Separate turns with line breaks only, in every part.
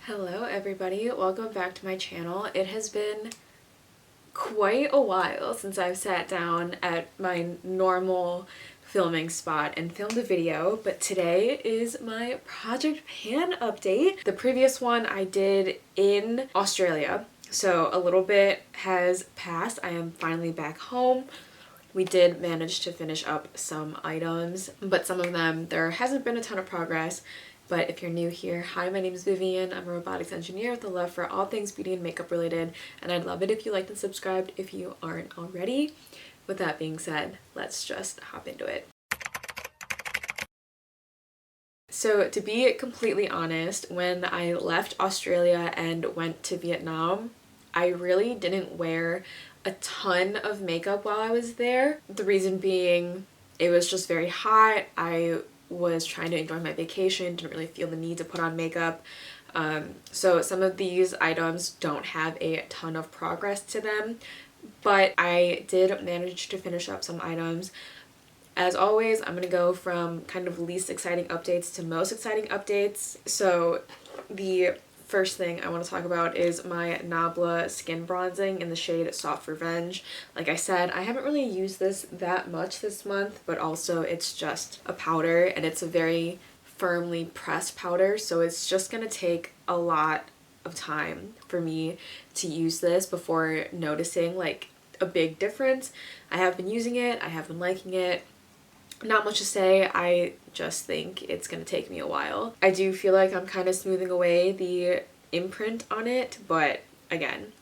Hello everybody, welcome back to my channel. It has been quite a while since I've sat down at my normal filming spot and filmed a video, but today is my Project Pan update. The previous one I did in Australia, so a little bit has passed. I am finally back home. We did manage to finish up some items, but some of them there hasn't been a ton of progress. But if you're new here, hi, my name is Vivian. I'm a robotics engineer with a love for all things beauty and makeup related, and I'd love it if you liked and subscribed if you aren't already. With that being said, let's just hop into it. So to be completely honest, when I left Australia and went to Vietnam, I really didn't wear a ton of makeup while I was there. The reason being, it was just very hot. I was trying to enjoy my vacation, didn't really feel the need to put on makeup. So some of these items don't have a ton of progress to them, but I did manage to finish up some items. As always, I'm going to go from kind of least exciting updates to most exciting updates. So the first thing I want to talk about is my Nabla skin bronzing in the shade Soft Revenge. Like I said, I haven't really used this that much this month, but also it's just a powder and it's a very firmly pressed powder, so it's just going to take a lot of time for me to use this before noticing like a big difference. I have been using it, I have been liking it. Not much to say, I just think it's gonna take me a while. I do feel like I'm kind of smoothing away the imprint on it, but again,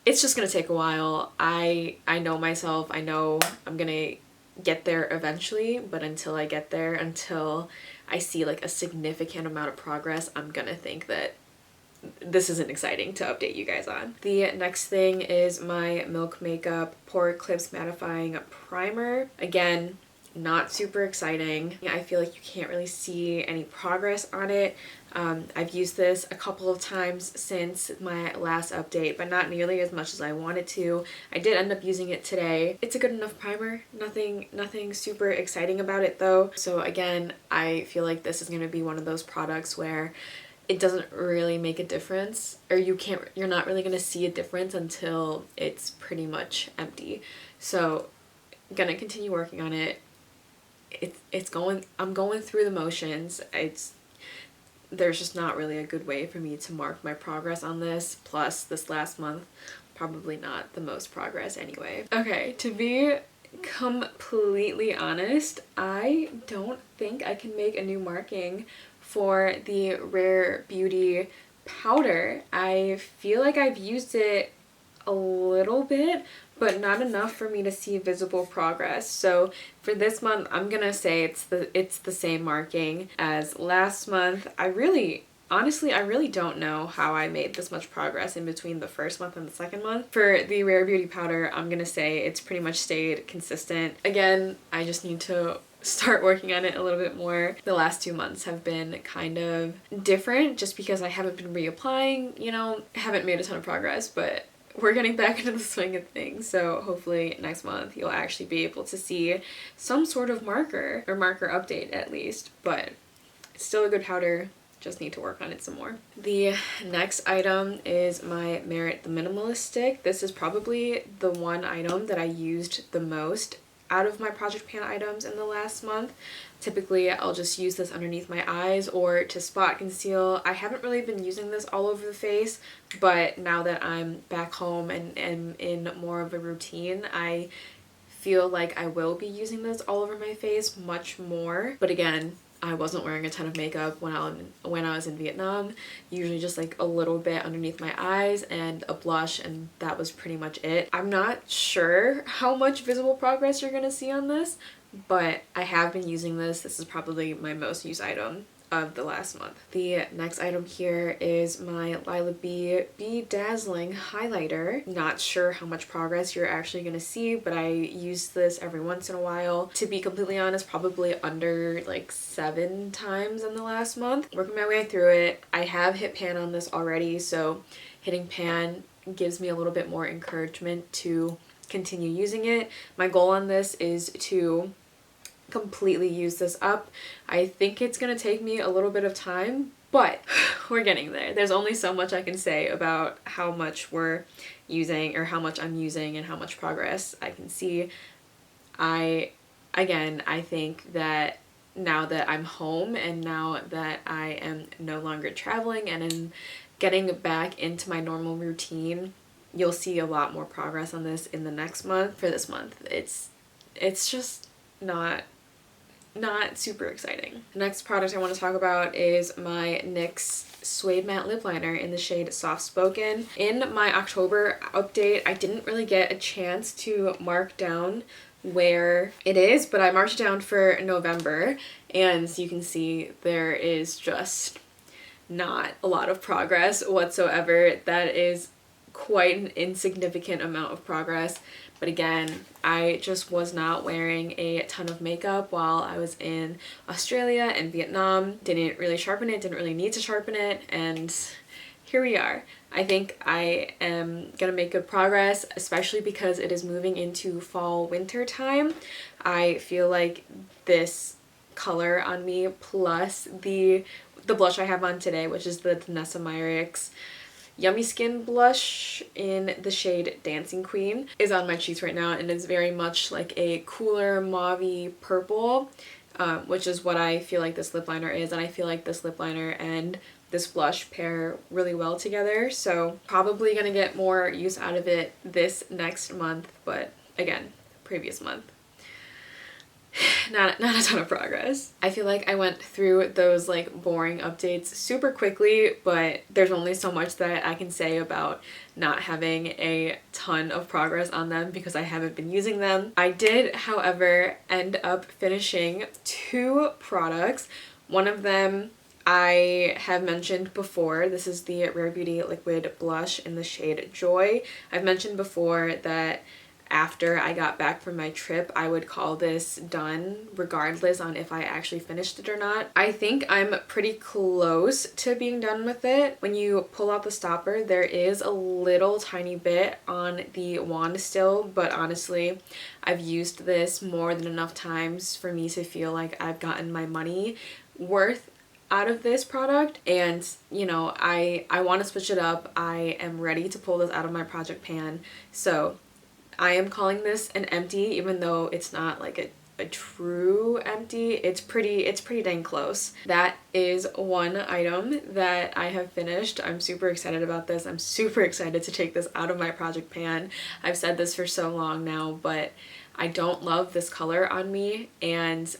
it's just gonna take a while. I know myself, I know I'm gonna get there eventually, but until I get there, until I see like a significant amount of progress, I'm gonna think that this isn't exciting to update you guys on. The next thing is my Milk Makeup Pore Eclipse Mattifying Primer. Again, not super exciting. I feel like you can't really see any progress on it. I've used this a couple of times since my last update, but not nearly as much as I wanted to. I did end up using it today. It's a good enough primer. Nothing super exciting about it though. So again, I feel like this is going to be one of those products where it doesn't really make a difference, or you're not really going to see a difference until it's pretty much empty. So I'm gonna continue working on it. I'm going through the motions. There's just not really a good way for me to mark my progress on this. Plus this last month, probably not the most progress anyway. Okay, to be completely honest, I don't think I can make a new marking for the Rare Beauty powder. I feel like I've used it a little bit, but not enough for me to see visible progress. So for this month, I'm gonna say it's the same marking as last month. Honestly, I really don't know how I made this much progress in between the first month and the second month. For the Rare Beauty powder, I'm gonna say it's pretty much stayed consistent. Again, I just need to start working on it a little bit more. The last 2 months have been kind of different just because I haven't been reapplying, haven't made a ton of progress, but we're getting back into the swing of things, so hopefully next month you'll actually be able to see some sort of marker, or marker update at least, but it's still a good powder, just need to work on it some more. The next item is my Merit the Minimalist Stick. This is probably the one item that I used the most out of my Project Pan items in the last month. Typically, I'll just use this underneath my eyes or to spot conceal. I haven't really been using this all over the face, but now that I'm back home and am in more of a routine, I feel like I will be using this all over my face much more. But again, I wasn't wearing a ton of makeup when I was in Vietnam. Usually just like a little bit underneath my eyes and a blush, and that was pretty much it. I'm not sure how much visible progress you're gonna see on this, but I have been using this. This is probably my most used item of the last month. The next item here is my Lila B Bedazzling highlighter. Not sure how much progress you're actually gonna see, but I use this every once in a while. To be completely honest, probably under like 7 times in the last month. Working my way through it. I have hit pan on this already, so hitting pan gives me a little bit more encouragement to continue using it. My goal on this is to completely use this up. I think it's gonna take me a little bit of time, But we're getting there. There's only so much I can say about how much we're using, or how much I'm using, and how much progress I can see. I think that now that I'm home and now that I am no longer traveling and am getting back into my normal routine, you'll see a lot more progress on this in the next month. For this month, it's just not super exciting. The next product I want to talk about is my NYX Suede Matte Lip Liner in the shade Soft Spoken. In my October update, I didn't really get a chance to mark down where it is, but I marked it down for November, and you can see there is just not a lot of progress whatsoever. That is quite an insignificant amount of progress. But again, I just was not wearing a ton of makeup while I was in Australia and Vietnam. Didn't really sharpen it, didn't really need to sharpen it, and here we are. I think I am gonna make good progress, especially because it is moving into fall winter time. I feel like this color on me plus the blush I have on today, which is the Danessa Myricks Yummy Skin blush in the shade Dancing Queen, is on my cheeks right now, and is very much like a cooler mauve-y purple, which is what I feel like this lip liner is, and I feel like this lip liner and this blush pair really well together, so probably gonna get more use out of it this next month, but again, previous month. Not a ton of progress. I feel like I went through those like boring updates super quickly, but there's only so much that I can say about not having a ton of progress on them because I haven't been using them. I did, however, end up finishing 2 products. One of them I have mentioned before. This is the Rare Beauty Liquid Blush in the shade Joy. I've mentioned before that after I got back from my trip, I would call this done regardless on if I actually finished it or not. I think I'm pretty close to being done with it. When you pull out the stopper, there is a little tiny bit on the wand still, but honestly, I've used this more than enough times for me to feel like I've gotten my money worth out of this product, and you know, I want to switch it up. I am ready to pull this out of my project pan, so I am calling this an empty, even though it's not like a true empty. It's pretty dang close. That is one item that I have finished. I'm super excited about this. I'm super excited to take this out of my project pan. I've said this for so long now, but I don't love this color on me, and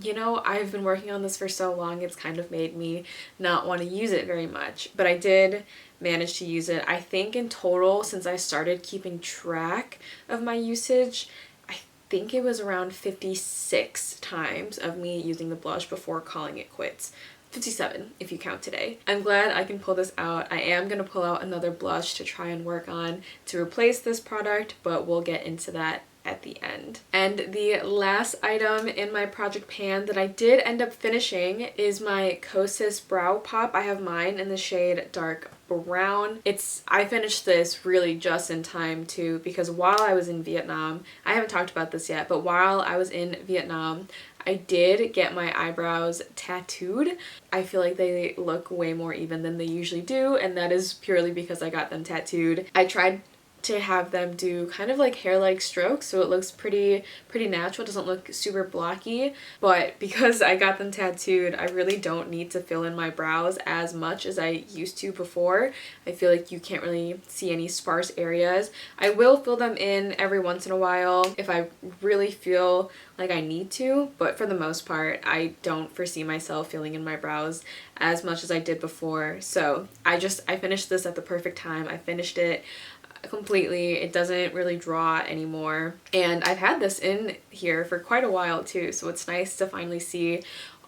you know, I've been working on this for so long, it's kind of made me not want to use it very much. But I did manage to use it. I think in total, since I started keeping track of my usage, I think it was around 56 times of me using the blush before calling it quits. 57 if you count today. I'm glad I can pull this out. I am going to pull out another blush to try and work on to replace this product, but we'll get into that at the end. And the last item in my project pan that I did end up finishing is my Kosas Brow Pop. I have mine in the shade Dark Brown. I finished this really just in time too, because while I was in Vietnam, I haven't talked about this yet, but while I was in Vietnam, I did get my eyebrows tattooed. I feel like they look way more even than they usually do, and that is purely because I got them tattooed. I tried to have them do kind of like hair-like strokes, so it looks pretty natural. It doesn't look super blocky, but because I got them tattooed, I really don't need to fill in my brows as much as I used to before. I feel like you can't really see any sparse areas. I will fill them in every once in a while if I really feel like I need to, but for the most part, I don't foresee myself filling in my brows as much as I did before. So I finished this at the perfect time. I finished it completely. It doesn't really draw anymore, and I've had this in here for quite a while too, so it's nice to finally see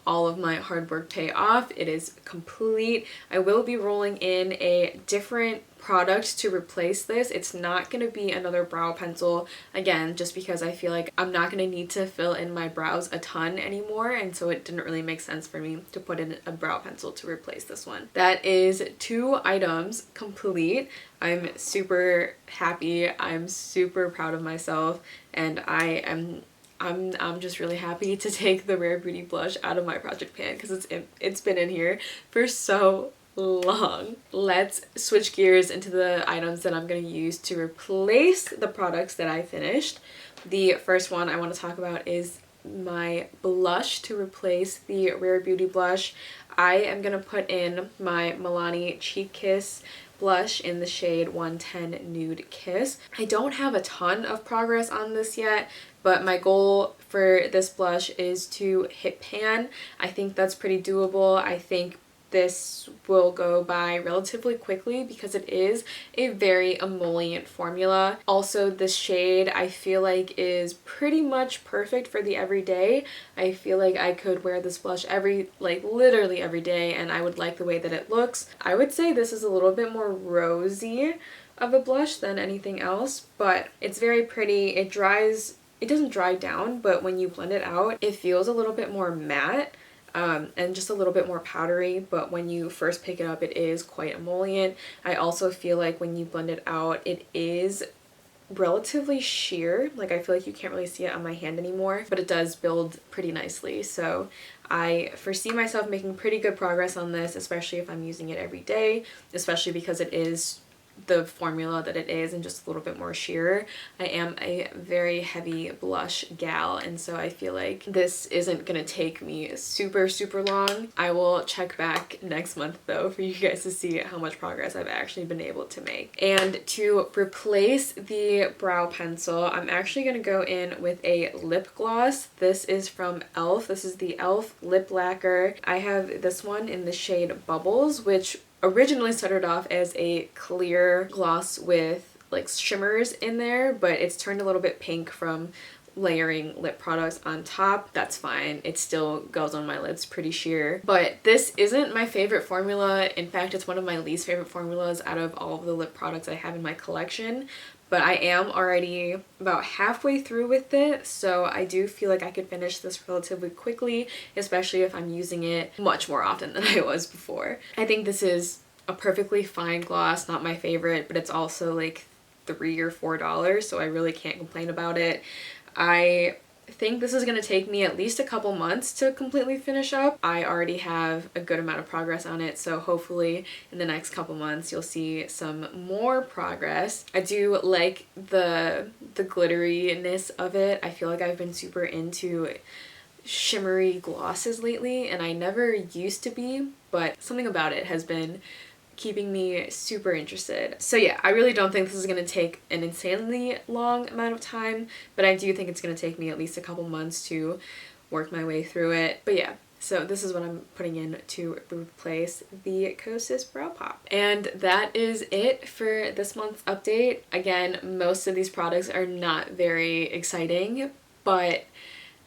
all of my hard work pay off. It is complete. I will be rolling in a different product to replace this. It's not going to be another brow pencil, again, just because I feel like I'm not going to need to fill in my brows a ton anymore, and so it didn't really make sense for me to put in a brow pencil to replace this one. That is 2 items complete. I'm super happy. I'm super proud of myself, and I I'm just really happy to take the Rare Beauty blush out of my project pan because it's been in here for so long. Let's switch gears into the items that I'm going to use to replace the products that I finished. The first one I want to talk about is my blush to replace the Rare Beauty blush. I am going to put in my Milani Cheek Kiss blush in the shade 110 Nude Kiss. I don't have a ton of progress on this yet, but my goal for this blush is to hit pan. I think that's pretty doable. I think this will go by relatively quickly because it is a very emollient formula. Also, this shade I feel like is pretty much perfect for the everyday. I feel like I could wear this blush literally every day, and I would like the way that it looks. I would say this is a little bit more rosy of a blush than anything else, but it's very pretty. It doesn't dry down, but when you blend it out, it feels a little bit more matte. And just a little bit more powdery, but when you first pick it up, it is quite emollient. I also feel like when you blend it out, it is relatively sheer. Like, I feel like you can't really see it on my hand anymore, but it does build pretty nicely. So I foresee myself making pretty good progress on this, especially if I'm using it every day, especially because it is the formula that it is and just a little bit more sheer. I am a very heavy blush gal, and so I feel like this isn't gonna take me super long. I will check back next month though for you guys to see how much progress I've actually been able to make. And to replace the brow pencil, I'm actually gonna go in with a lip gloss. This is from e.l.f. This is the e.l.f. lip lacquer. I have this one in the shade Bubbles, which originally started off as a clear gloss with like shimmers in there, but it's turned a little bit pink from layering lip products on top. That's fine. It still goes on my lips pretty sheer. But this isn't my favorite formula. In fact, it's one of my least favorite formulas out of all of the lip products I have in my collection. But I am already about halfway through with it, so I do feel like I could finish this relatively quickly, especially if I'm using it much more often than I was before. I think this is a perfectly fine gloss, not my favorite, but it's also like $3 or $4, so I really can't complain about it. I think this is going to take me at least a couple months to completely finish up. I already have a good amount of progress on it, so hopefully in the next couple months you'll see some more progress. I do like the glitteriness of it. I feel like I've been super into shimmery glosses lately, and I never used to be, but something about it has been keeping me super interested. So yeah, I really don't think this is going to take an insanely long amount of time, but I do think it's going to take me at least a couple months to work my way through it. But yeah, so this is what I'm putting in to replace the Kosas Brow Pop. And that is it for this month's update. Again, most of these products are not very exciting, but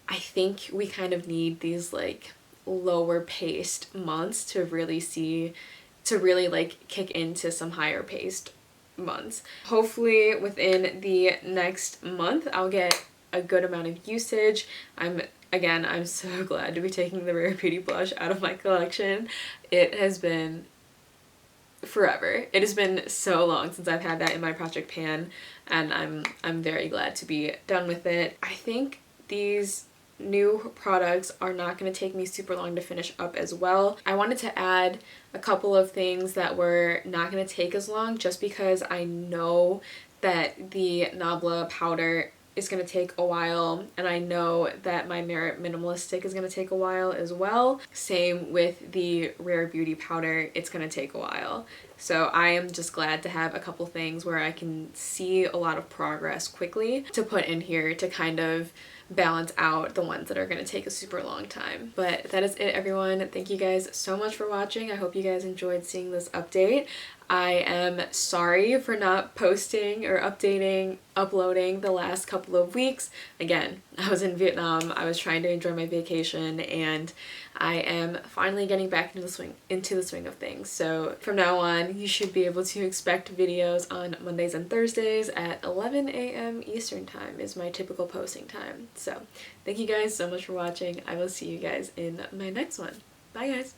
I think we kind of need these like lower paced months to really like kick into some higher paced months. Hopefully within the next month I'll get a good amount of usage. I'm so glad to be taking the Rare Beauty blush out of my collection. It has been forever. It has been so long since I've had that in my project pan, and I'm very glad to be done with it. I think these new products are not going to take me super long to finish up as well. I wanted to add a couple of things that were not going to take as long just because I know that the Nabla powder is going to take a while, and I know that my Merit Minimalist Stick is going to take a while as well. Same with the Rare Beauty powder, it's going to take a while. So I am just glad to have a couple things where I can see a lot of progress quickly to put in here to kind of balance out the ones that are going to take a super long time. But that is it, everyone. Thank you guys so much for watching. I hope you guys enjoyed seeing this update. I am sorry for not posting or uploading the last couple of weeks. Again, I was in Vietnam, I was trying to enjoy my vacation, and I am finally getting back into the swing of things. So from now on, you should be able to expect videos on Mondays and Thursdays at 11 a.m. Eastern time is my typical posting time. So thank you guys so much for watching. I will see you guys in my next one. Bye guys!